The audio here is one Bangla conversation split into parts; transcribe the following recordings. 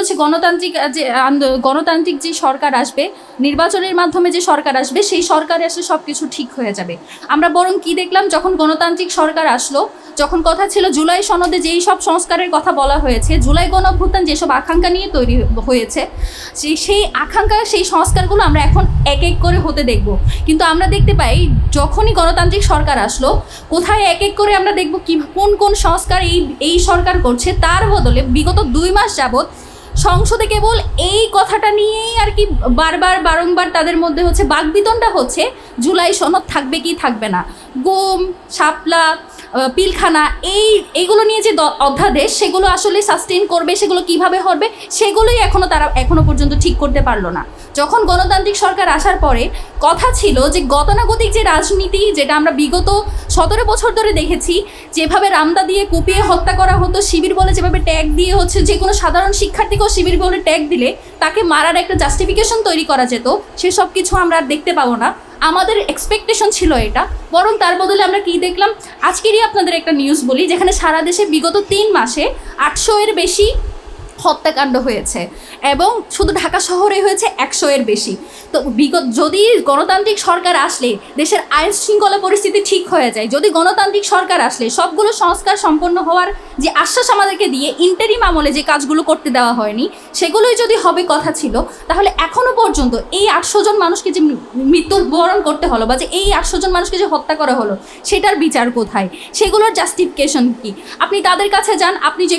হচ্ছে গণতান্ত্রিক যে সরকার আসবে, নির্বাচনের মাধ্যমে যে সরকার আসবে, সেই সরকারে আসলে সব কিছু ঠিক হয়ে যাবে। আমরা বরং কি দেখলাম, যখন গণতান্ত্রিক সরকার আসলো, যখন কথা ছিল জুলাই সনদে যেই সব সংস্কারের কথা বলা হয়েছে, জুলাই গণঅভ্যুত্থান যেসব আকাঙ্ক্ষা নিয়ে তৈরি হয়েছে, সেই আকাঙ্ক্ষা, সেই সংস্কারগুলো আমরা এখন এক এক করে হতে দেখব। কিন্তু আমরা দেখতে পাই যখনই গণতান্ত্রিক সরকার আসলো, কোথায় এক এক করে আমরা দেখব কি কোন কোন সংস্কার এই সরকার করছে, তার বদলে বিগত 2 মাস যাবৎ সংসদে কেবল এই কথাটা নিয়েই আর কি বারংবার তাদের মধ্যে হচ্ছে বাকবিতণ্ডা হচ্ছে, জুলাই সনদ থাকবে কি থাকবে না, গুম, শাপলা, পিলখানা, এইগুলো নিয়ে যে অধ্যাদেশ, সেগুলো আসলে সাস্টেইন করবে, সেগুলো কিভাবে হবে, সেগুলোই তারা এখনো পর্যন্ত ঠিক করতে পারলো না। যখন গণতান্ত্রিক সরকার আসার পরে কথা ছিল যে গতানুগতিক যে রাজনীতি, যেটা আমরা বিগত 17 বছর ধরে দেখেছি, যেভাবে রামদা দিয়ে কুপিয়ে হত্যা করা হতো, শিবির বলে যেভাবে ট্যাগ দিয়ে হচ্ছে যে কোনো সাধারণ শিক্ষার্থীকেও শিবির বলে ট্যাগ দিলে তাকে মারার একটা জাস্টিফিকেশন তৈরি করা যেত, সেসব কিছু আমরা আর দেখতে পাবো না। আমাদের এক্সপেকটেশন ছিল এটা, বরং তার বদলে আমরা কি দেখলাম, আজকেরই আপনাদের একটা নিউজ বলি, যেখানে সারা দেশে বিগত 3 মাসে 800-এর বেশি হত্যাকাণ্ড হয়েছে, এবং শুধু ঢাকা শহরে হয়েছে 100-এর বেশি। তো যদি গণতান্ত্রিক সরকার আসলে দেশের আইন শৃঙ্খলা পরিস্থিতি ঠিক হয়ে যায়, যদি গণতান্ত্রিক সরকার আসলে সবগুলো সংস্কার সম্পন্ন হওয়ার যে আশ্বাস আমাদেরকে দিয়ে ইন্টারিম আমলে যে কাজগুলো করতে দেওয়া হয়নি, সেগুলোই যদি হবে কথা ছিল, তাহলে এখনও পর্যন্ত এই 800 জন মানুষকে যে মৃত্যুবরণ করতে হলো, বা যে এই 800 জন মানুষকে যে হত্যা করা হলো, সেটার বিচার কোথায়, সেগুলোর জাস্টিফিকেশন কি? আপনি তাদের কাছে যান, আপনি যে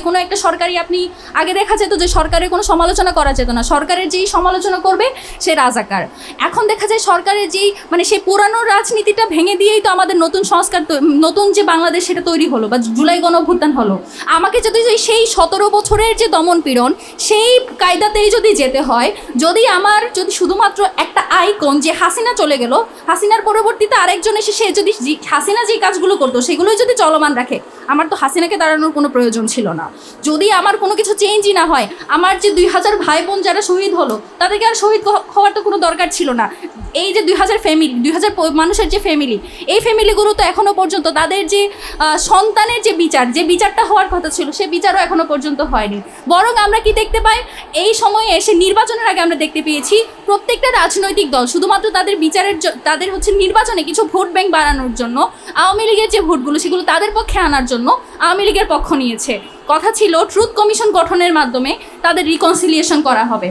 কোনো একটা সরকারি, আপনি আগে দেখা যেত যে সরকারের কোনো সমালোচনা করা যেত না, সরকারের যেই সমালোচনা করবে সে রাজাকার। এখন দেখা যায় সরকারের যেই সেই পুরানো রাজনীতিটা ভেঙে দিয়েই তো আমাদের নতুন সংস্কার, নতুন যে বাংলাদেশ সেটা তৈরি হলো, বা জুলাই গণঅভ্যুত্থান হলো। আমাকে যদি সেই 17 বছরের যে দমন পীড়ন, সেই কায়দাতেই যদি যেতে হয়, যদি শুধুমাত্র একটা আইকন যে হাসিনা চলে গেল, হাসিনার পরবর্তীতে আরেকজন এসে সে যদি হাসিনা যে কাজগুলো করতো সেগুলোই যদি চলমান রাখে, আমার তো হাসিনাকে তাড়ানোর কোনো প্রয়োজন ছিল না। যদি আমার কোনো কিছু চেঞ্জই না হয়, আমার যে 2000 ভাই বোন যারা শহীদ হলো, তাদেরকে আর শহীদ হওয়ার তো কোনো দরকার ছিল না। এই যে 2000 মানুষের যে ফ্যামিলি, এই ফ্যামিলিগুলো তো এখনও পর্যন্ত তাদের যে সন্তানের যে বিচারটা হওয়ার কথা ছিল, সে বিচারও এখনও পর্যন্ত হয়নি। বরং আমরা কি দেখতে পাই, এই সময়ে এসে নির্বাচনের আগে আমরা দেখতে পেয়েছি প্রত্যেকটা রাজনৈতিক দল শুধুমাত্র তাদের হচ্ছে নির্বাচনে কিছু ভোট ব্যাংক বাড়ানোর জন্য, আওয়ামী লীগের যে ভোটগুলো সেগুলো তাদের পক্ষে আনার জন্য আওয়ামী লীগের পক্ষ নিয়েছে। কথা ছিল ট্রুথ কমিশন গঠনের মাধ্যমে তাদের রিকনসিলিয়েশন করা হবে,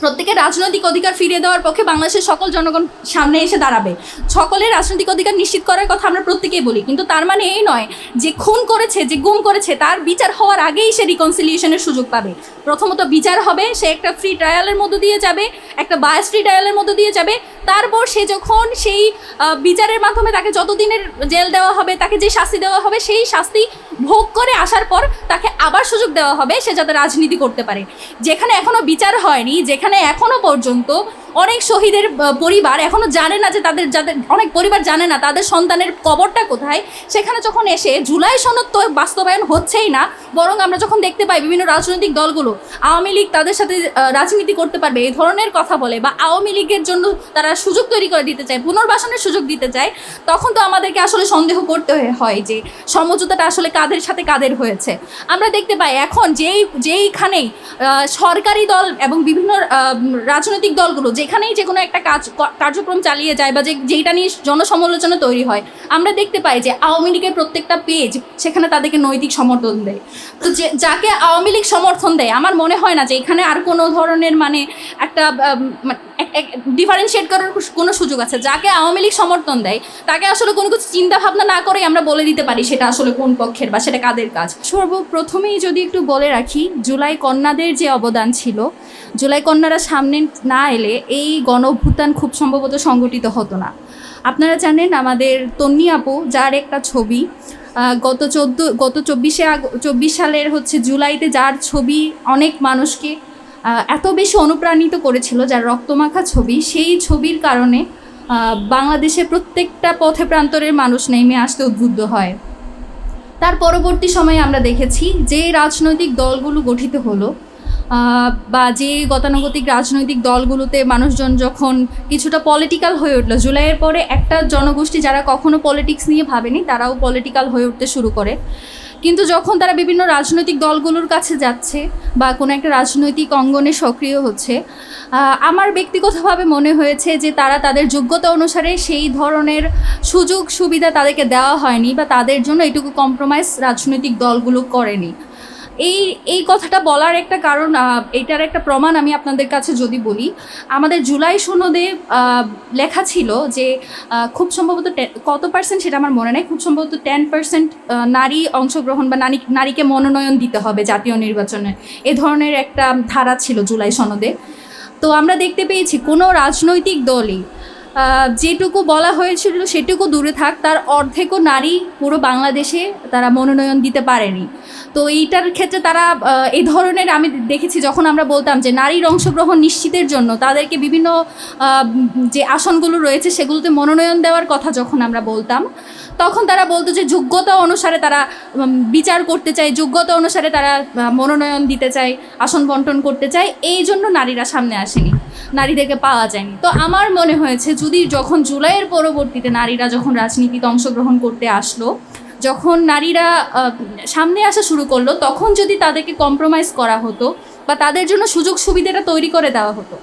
প্রত্যেকের রাজনৈতিক অধিকার ফিরিয়ে দেওয়ার পক্ষে বাংলাদেশের সকল জনগণ সামনে এসে দাঁড়াবে, সকলের রাজনৈতিক অধিকার নিশ্চিত করার কথা আমরা প্রত্যেকেই বলি। কিন্তু তার মানে এই নয় যে খুন করেছে, যে গুম করেছে, তার বিচার হওয়ার আগেই সে রিকনসিলিয়েশনের সুযোগ পাবে। প্রথমত বিচার হবে, সে একটা ফ্রি ট্রায়ালের মধ্য দিয়ে যাবে, একটা বায়াস ফ্রি ট্রায়ালের মধ্য দিয়ে যাবে। তারপর সে যখন সেই বিচারের মাধ্যমে তাকে যতদিনের জেল দেওয়া হবে, তাকে যে শাস্তি দেওয়া হবে, সেই শাস্তি ভোগ করে আসার পর তাকে আবার সুযোগ দেওয়া হবে সে যাতে রাজনীতি করতে পারে। যেখানে এখনও বিচার হয়নি, যেখানে এখনও পর্যন্ত অনেক শহীদের পরিবার এখনও জানে না যে অনেক পরিবার জানে না তাদের সন্তানের কবরটা কোথায়, সেখানে যখন এসে জুলাই সনদ তো বাস্তবায়ন হচ্ছেই না, বরং আমরা যখন দেখতে পাই বিভিন্ন রাজনৈতিক দলগুলো আওয়ামী লীগ তাদের সাথে রাজনীতি করতে পারবে এই ধরনের কথা বলে, বা আওয়ামী লীগের জন্য তারা সুযোগ তৈরি করে দিতে চায়, পুনর্বাসনের সুযোগ দিতে চায়, তখন তো আমাদেরকে আসলে সন্দেহ করতে হয় যে সমঝোতাটা আসলে কাদের সাথে কাদের হয়েছে। আমরা দেখতে পাই এখন যেইখানেই সরকারি দল এবং বিভিন্ন রাজনৈতিক দলগুলো যেখানেই যে কোনো একটা কার্যক্রম চালিয়ে যায়, বা যেইটা নিয়ে জনসমালোচনা তৈরি হয়, আমরা দেখতে পাই যে আওয়ামী লীগের প্রত্যেকটা পেজ সেখানে তাদেরকে নৈতিক সমর্থন দেয়। তো যাকে আওয়ামী লীগ সমর্থন দেয়, আমার মনে হয় না যে এখানে আর কোনো ধরনের একটা ডিফারেন্সিয়েট করার কোনো সুযোগ আছে। যাকে আওয়ামী লীগ সমর্থন দেয় তাকে আসলে কোনো কিছু চিন্তা ভাবনা না করেই আমরা বলে দিতে পারি সেটা আসলে কোন পক্ষের বা সেটা কাদের কাজ। সর্বপ্রথমেই যদি একটু বলে রাখি, জুলাই কন্যাদের যে অবদান ছিল, জুলাই কন্যারা সামনে না এলে এই গণ অভ্যুত্থান খুব সম্ভবত সংগঠিত হতো না। আপনারা জানেন আমাদের তন্নি আপু, যার একটা ছবি গত 24 সালের হচ্ছে জুলাইতে, যার ছবি অনেক মানুষকে এত বেশি অনুপ্রাণিত করেছিল, যার রক্তমাখা ছবি, সেই ছবির কারণে বাংলাদেশের প্রত্যেকটা পথে প্রান্তরের মানুষ নেমে আসতে উদ্বুদ্ধ হয়। তার পরবর্তী সময়ে আমরা দেখেছি যে রাজনৈতিক দলগুলো গঠিত হলো, বা যে গতানুগতিক রাজনৈতিক দলগুলোতে মানুষজন যখন কিছুটা পলিটিক্যাল হয়ে উঠলো, জুলাইয়ের পরে একটা জনগোষ্ঠী যারা কখনো পলিটিক্স নিয়ে ভাবেনি তারাও পলিটিক্যাল হয়ে উঠতে শুরু করে। কিন্তু যখন তারা বিভিন্ন রাজনৈতিক দলগুলোর কাছে যাচ্ছে বা কোনো একটা রাজনৈতিক অঙ্গনে সক্রিয় হচ্ছে, আমার ব্যক্তিগতভাবে মনে হয়েছে যে তারা তাদের যোগ্যতা অনুসারে সেই ধরনের সুযোগ সুবিধা তাদেরকে দেওয়া হয়নি বা তাদের জন্য এটুকু কম্প্রোমাইজ রাজনৈতিক দলগুলো করেনি। এই এই কথাটা বলার একটা কারণ, এটার একটা প্রমাণ আমি আপনাদের কাছে যদি বলি, আমাদের জুলাই সনদে লেখা ছিল যে খুব সম্ভবত কত পার্সেন্ট সেটা আমার মনে নেই, খুব সম্ভবত 10% নারী অংশগ্রহণ বা নারীকে মনোনয়ন দিতে হবে জাতীয় নির্বাচনে, এ ধরনের একটা ধারা ছিল জুলাই সনদে। তো আমরা দেখতে পেয়েছি কোনো রাজনৈতিক দলই যেটুকু বলা হয়েছিল সেটুকু দূরে থাক, তার অর্ধেকও নারী পুরো বাংলাদেশে তারা মনোনয়ন দিতে পারেনি। তো এইটার ক্ষেত্রে তারা এই ধরনের, আমি দেখেছি যখন আমরা বলতাম যে নারীর অংশগ্রহণ নিশ্চিতের জন্য তাদেরকে বিভিন্ন যে আসনগুলো রয়েছে সেগুলোতে মনোনয়ন দেওয়ার কথা যখন আমরা বলতাম, তখন তারা বলতো যে যোগ্যতা অনুসারে তারা বিচার করতে চায়, যোগ্যতা অনুসারে তারা মনোনয়ন দিতে চায়, আসন বন্টন করতে চায়, এই জন্য নারীরা সামনে আসেনি, নারীদেরকে পাওয়া যায়নি। তো আমার মনে হয়েছে যদি যখন জুলাইয়ের পরবর্তীতে নারীরা যখন রাজনীতিতে অংশগ্রহণ করতে আসলো, যখন নারীরা সামনে আসা শুরু করলো, তখন যদি তাদেরকে কম্প্রোমাইজ করা হতো বা তাদের জন্য সুযোগ সুবিধাটা তৈরি করে দেওয়া হতো।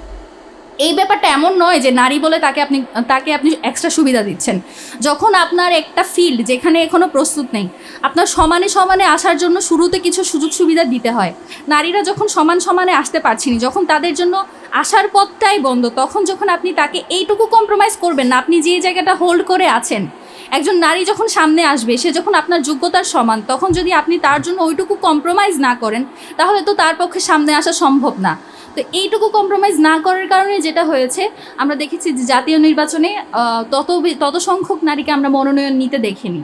এই ব্যাপারটা এমন নয় যে নারী বলে তাকে আপনি এক্সট্রা সুবিধা দিচ্ছেন। যখন আপনার একটা ফিল্ড যেখানে এখনও প্রস্তুত নেই, আপনার সমানে সমানে আসার জন্য শুরুতে কিছু সুযোগ সুবিধা দিতে হয়। নারীরা যখন সমানে আসতে পারছিনি, যখন তাদের জন্য আসার পথটাই বন্ধ, তখন যখন আপনি তাকে এইটুকু কম্প্রোমাইজ করবেন না, আপনি যে জায়গাটা হোল্ড করে আছেন, একজন নারী যখন সামনে আসবে, সে যখন আপনার যোগ্যতার সমান, তখন যদি আপনি তার জন্য ওইটুকু কম্প্রোমাইজ না করেন, তাহলে তো তার পক্ষে সামনে আসা সম্ভব না। তো এইটুকু কম্প্রোমাইজ না করার কারণে যেটা হয়েছে, আমরা দেখেছি যে জাতীয় নির্বাচনে তত সংখ্যক নারীকে আমরা মনোনয়ন নিতে দেখিনি।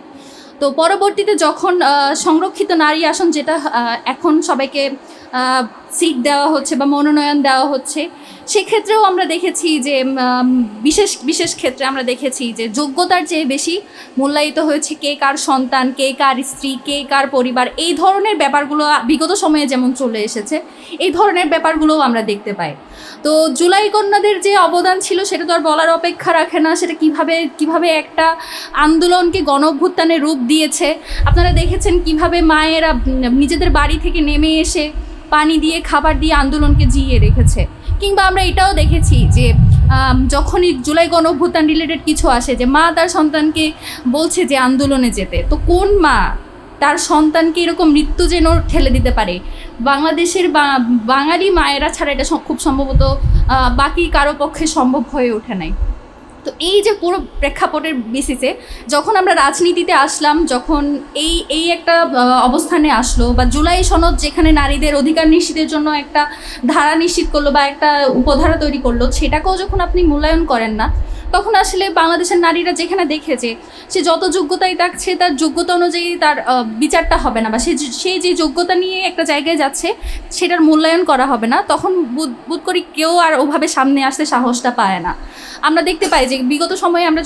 তো পরবর্তীতে যখন সংরক্ষিত নারী আসন, যেটা এখন সবাইকে সিট দেওয়া হচ্ছে বা মনোনয়ন দেওয়া হচ্ছে, সেক্ষেত্রেও আমরা দেখেছি যে বিশেষ ক্ষেত্রে আমরা দেখেছি যে যোগ্যতার চেয়ে বেশি মূল্যায়িত হয়েছে কে কার সন্তান, কে কার স্ত্রী, কে কার পরিবার। এই ধরনের ব্যাপারগুলো বিগত সময়ে যেমন চলে এসেছে, এই ধরনের ব্যাপারগুলোও আমরা দেখতে পাই। তো জুলাই কন্যাদের যে অবদান ছিল সেটা তো আর বলার অপেক্ষা রাখে না, সেটা কিভাবে একটা আন্দোলনকে গণ অভ্যুত্থানে রূপ দিয়েছে। আপনারা দেখেছেন কিভাবে মায়েরা নিজেদের বাড়ি থেকে নেমে এসে পানি দিয়ে, খাবার দিয়ে আন্দোলনকে জিইয়ে রেখেছে। কিংবা আমরা এটাও দেখেছি যে যখনই জুলাই গণ অভ্যুত্থান রিলেটেড কিছু আসে, যে মা তার সন্তানকে বলছে যে আন্দোলনে যেতে, তো কোন মা তার সন্তানকে এরকম মৃত্যু যেন ঠেলে দিতে পারে? বাংলাদেশের বাঙালি মায়েরা ছাড়া এটা খুব সম্ভবত বাকি কারো পক্ষে সম্ভব হয়ে ওঠে নাই। তো এই যে পুরো প্রেক্ষাপটের বেসিসে যখন আমরা রাজনীতিতে আসলাম, যখন এই একটা অবস্থানে আসলো, বা জুলাই সনদ যেখানে নারীদের অধিকার নিশ্চিতের জন্য একটা ধারা নিশ্চিত করলো বা একটা উপধারা তৈরি করলো, সেটাকেও যখন আপনি মূল্যায়ন করেন না, তখন আসলে বাংলাদেশের নারীরা যেখানে দেখেছে সে যত যোগ্যতাই থাকছে, তার যোগ্যতা অনুযায়ী তার বিচারটা হবে না, বা সে যে যোগ্যতা নিয়ে একটা জায়গায় যাচ্ছে সেটার মূল্যায়ন করা হবে না, তখন বোধ করি কেউ আর ওভাবে সামনে আসতে সাহসটা পায় না। আমরা দেখতে পাই যে বিগত সময়ে আমরা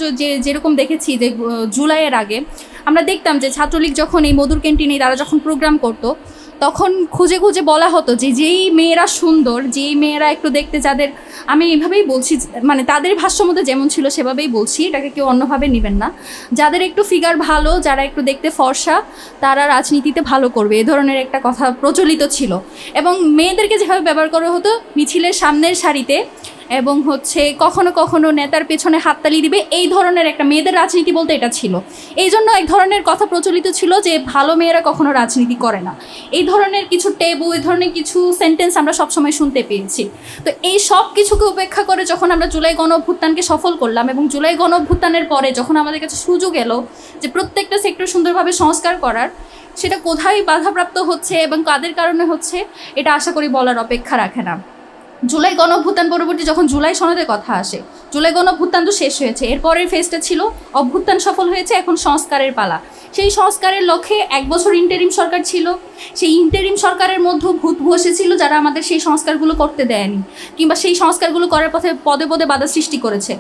যেরকম দেখেছি যে জুলাইয়ের আগে আমরা দেখতাম যে ছাত্রলীগ যখন এই মধুর ক্যান্টিনে তারা যখন প্রোগ্রাম করতো, তখন খুঁজে খুঁজে বলা হতো যে যেই মেয়েরা সুন্দর, যেই মেয়েরা একটু দেখতে, যাদের, আমি এইভাবেই বলছি, মানে তাদের ভাষ্য মধ্যে যেমন ছিল সেভাবেই বলছি, এটাকে কেউ অন্যভাবে নেবেন না, যাদের একটু ফিগার ভালো, যারা একটু দেখতে ফর্সা, তারা রাজনীতিতে ভালো করবে, এ ধরনের একটা কথা প্রচলিত ছিল। এবং মেয়েদেরকে যেভাবে ব্যবহার করা হতো মিছিলের সামনের সারিতে, এবং কখনো কখনো নেতার পেছনে হাততালি দিবে, এই ধরনের একটা মেয়েদের রাজনীতি বলতে এটা ছিল। এই জন্য এক ধরনের কথা প্রচলিত ছিল যে ভালো মেয়েরা কখনো রাজনীতি করে না, এই ধরনের কিছু টেবু, এই ধরনের কিছু সেন্টেন্স আমরা সবসময় শুনতে পেয়েছি। তো এই সব কিছুকে উপেক্ষা করে যখন আমরা জুলাই গণ অভ্যুত্থানকে সফল করলাম, এবং জুলাই গণ অভ্যুত্থানের পরে যখন আমাদের কাছে সুযোগ এলো যে প্রত্যেকটা সেক্টর সুন্দরভাবে সংস্কার করার, সেটা কোথায় বাধাপ্রাপ্ত হচ্ছে এবং কাদের কারণে হচ্ছে, এটা আশা করি বলার অপেক্ষা রাখে না। জুলাই গণ অভ্যুত্থান পরবর্তী যখন জুলাই সনদের কথা আসে, জুলাই গণ অভ্যুত্থান তো শেষ হয়েছে, এরপরের ফেজটা ছিল অভ্যুত্থান সফল হয়েছে, এখন সংস্কারের পালা। সেই সংস্কারের লক্ষ্যে 1 বছর ইন্টারিম সরকার ছিল, সেই ইন্টারিম সরকারের মধ্যে ভূত বসেছিল যারা আমাদের সেই সংস্কারগুলো করতে দেয়নি, কিংবা সেই সংস্কারগুলো করার পথে পদে পদে বাধা সৃষ্টি করেছে।